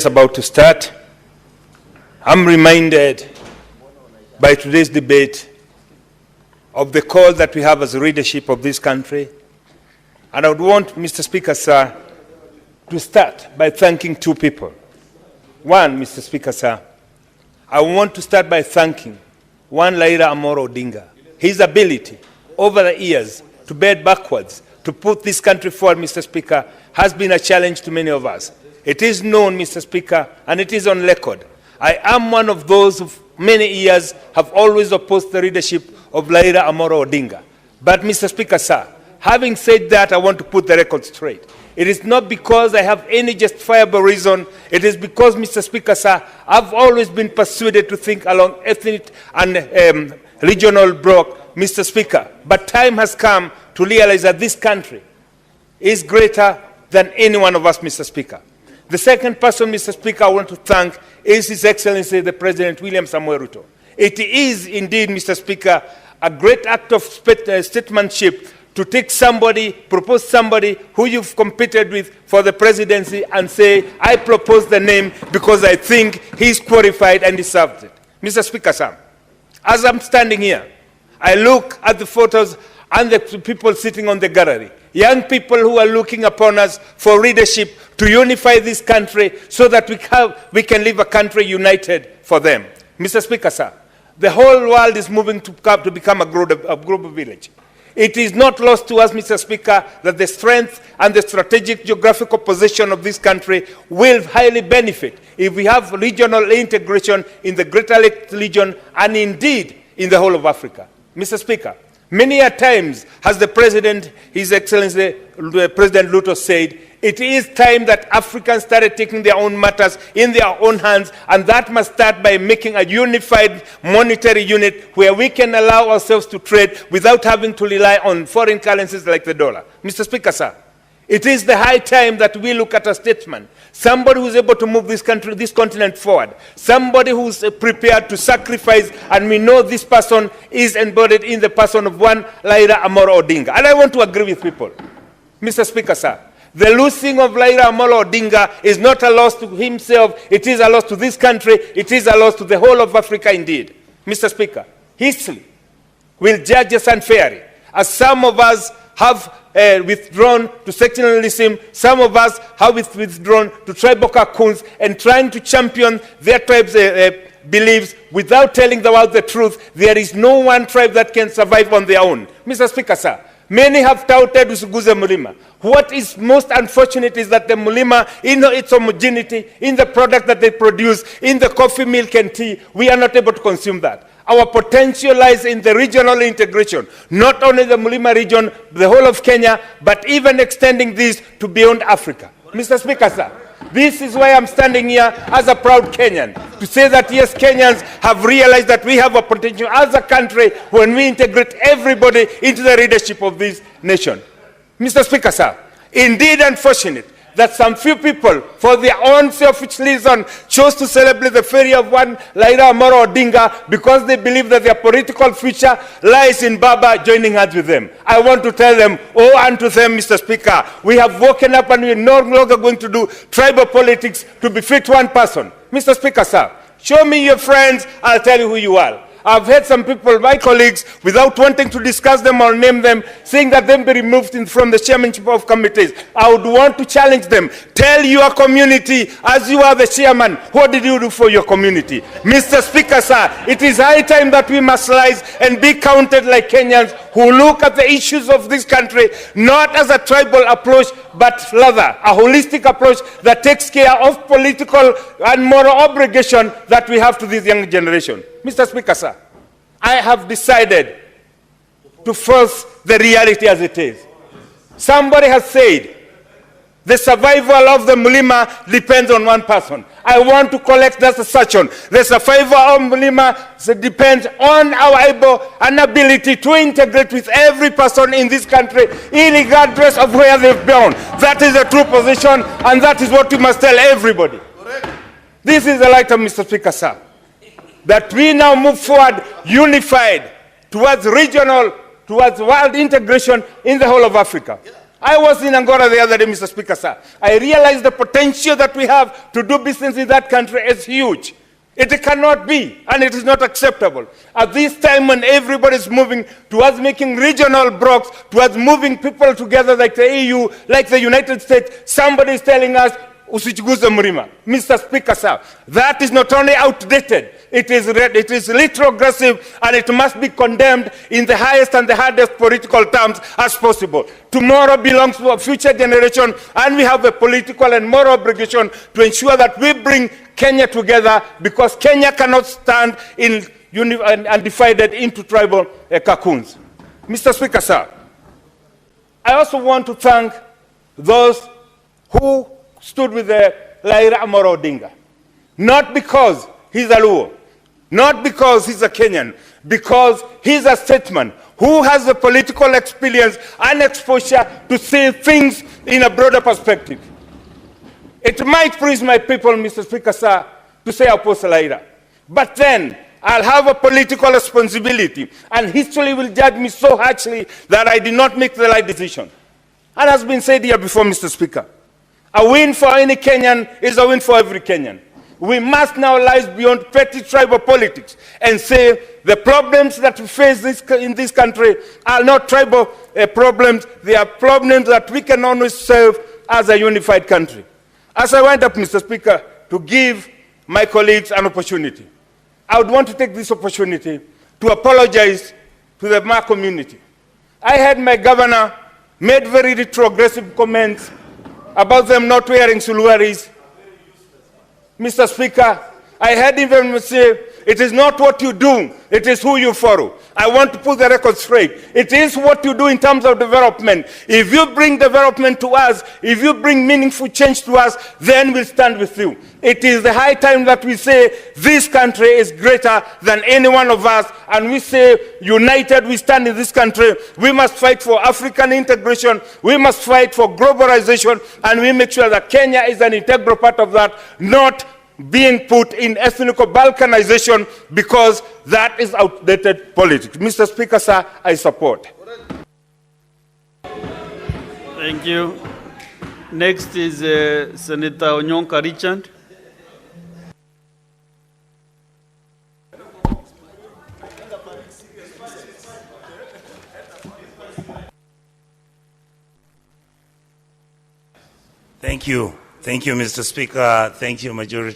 About to start, I'm reminded by today's debate of the call that we have as a leadership of this country. And I would want, Mr. Speaker, sir, to start by thanking two people. One, Mr. Speaker, sir, I want to start by thanking one, Raila Odinga. His ability over the years to bend backwards, to put this country forward, Mr. Speaker, has been a challenge to many of us. It is known, Mr. Speaker, and it is on record. I am one of those who many years have always opposed the leadership of Raila Odinga. But, Mr. Speaker, sir, having said that, I want to put the record straight. It is not because I have any justifiable reason. It is because, Mr. Speaker, sir, I've always been persuaded to think along ethnic and regional bloc, Mr. Speaker. But time has come to realize that this country is greater than any one of us, Mr. Speaker. The second person, Mr. Speaker, I want to thank is His Excellency, the President William Samoei Ruto. It is indeed, Mr. Speaker, a great act of statesmanship to take somebody, propose somebody who you've competed with for the presidency and say, I propose the name because I think he's qualified and deserves it. Mr. Speaker, sir, as I'm standing here, I look at the photos and the people sitting on the gallery. Young people who are looking upon us for leadership to unify this country so that we can live a country united for them. Mr. Speaker, sir, the whole world is moving to become a global village. It is not lost to us, Mr. Speaker, that the strength and the strategic geographical position of this country will highly benefit if we have regional integration in the Greater Lakes region and indeed in the whole of Africa. Mr. Speaker, many a times has the President, His Excellency President Ruto said, it is time that Africans started taking their own matters in their own hands, and that must start by making a unified monetary unit where we can allow ourselves to trade without having to rely on foreign currencies like the dollar. Mr. Speaker, sir, it is the high time that we look at a statesman, somebody who is able to move this country, this continent forward, somebody who is prepared to sacrifice, and we know this person is embodied in the person of one Raila Odinga. And I want to agree with people. Mr. Speaker, sir, the losing of Raila Odinga is not a loss to himself, it is a loss to this country, it is a loss to the whole of Africa indeed. Mr. Speaker, history will judge us unfairly, as some of us have withdrawn to sectionalism, some of us have withdrawn to tribal cocoons and trying to champion their tribe's beliefs without telling the world the truth. There is no one tribe that can survive on their own. Mr. Speaker, sir, many have touted Usuguze Mulima. What is most unfortunate is that the Mulima, in its homogeneity, in the product that they produce, in the coffee, milk, and tea, we are not able to consume that. Our potential lies in the regional integration, not only the Mulima region, the whole of Kenya, but even extending this to beyond Africa. Mr. Speaker, sir, this is why I'm standing here as a proud Kenyan, to say that yes, Kenyans have realized that we have a potential as a country when we integrate everybody into the leadership of this nation. Mr. Speaker, sir, indeed unfortunate that some few people, for their own selfish reason, chose to celebrate the failure of one Raila Odinga because they believe that their political future lies in Baba joining hands with them. I want to tell them, oh, unto them, Mr. Speaker, we have woken up and we are no longer going to do tribal politics to befit one person. Mr. Speaker, sir, show me your friends, I'll tell you who you are. I've heard some people, my colleagues, without wanting to discuss them or name them, saying that them be removed from the chairmanship of committees. I would want to challenge them. Tell your community, as you are the chairman, what did you do for your community? Mr. Speaker, sir, it is high time that we must rise and be counted like Kenyans who look at the issues of this country, not as a tribal approach, but rather a holistic approach that takes care of political and moral obligation that we have to this young generation. Mr. Speaker, sir, I have decided to face the reality as it is. Somebody has said the survival of the Mulima depends on one person. I want to collect that assertion. The survival of Mulima depends on our ability to integrate with every person in this country, regardless of where they've been. That is the true position, and that is what we must tell everybody. Correct. This is the light of Mr. Speaker, sir, that we now move forward unified towards regional, towards world integration in the whole of Africa. I was in Angola the other day, Mr. Speaker, sir. I realized the potential that we have to do business in that country is huge. It cannot be, and it is not acceptable. At this time when everybody is moving towards making regional blocs, towards moving people together like the EU, like the United States, somebody is telling us, usichiguze mlima. Mr. Speaker, sir, that is not only outdated, it is retrogressive, and it must be condemned in the highest and the hardest political terms as possible. Tomorrow belongs to a future generation, and we have a political and moral obligation to ensure that we bring Kenya together, because Kenya cannot stand in and divided into tribal cocoons. Mr. Speaker, sir, I also want to thank those who stood with Raila Amolo Odinga. Not because he's a Luo, not because he's a Kenyan, because he's a statesman who has the political experience and exposure to see things in a broader perspective. It might please my people, Mr. Speaker, sir, to say oppose Raila. But then I'll have a political responsibility, and history will judge me so harshly that I did not make the right decision. And as has been said here before, Mr. Speaker, a win for any Kenyan is a win for every Kenyan. We must now rise beyond petty tribal politics and say the problems that we face in this country are not tribal problems. They are problems that we can only solve as a unified country. As I wind up, Mr. Speaker, to give my colleagues an opportunity, I would want to take this opportunity to apologize to the Ma community. I had my governor made very retrogressive comments about them not wearing suluaris. Mr. Speaker, I heard him say, it is not what you do, it is who you follow. I want to put the record straight. It is what you do in terms of development. If you bring development to us, if you bring meaningful change to us, then we'll stand with you. It is the high time that we say this country is greater than any one of us, and we say united we stand in this country. We must fight for African integration, we must fight for globalization, and we make sure that Kenya is an integral part of that, not being put in ethnic balkanization, because that is outdated politics. Mr. Speaker, sir, I support. Thank you. Next is Senator Onyonka Richard. Thank you. Thank you, Mr. Speaker. Thank you, Majority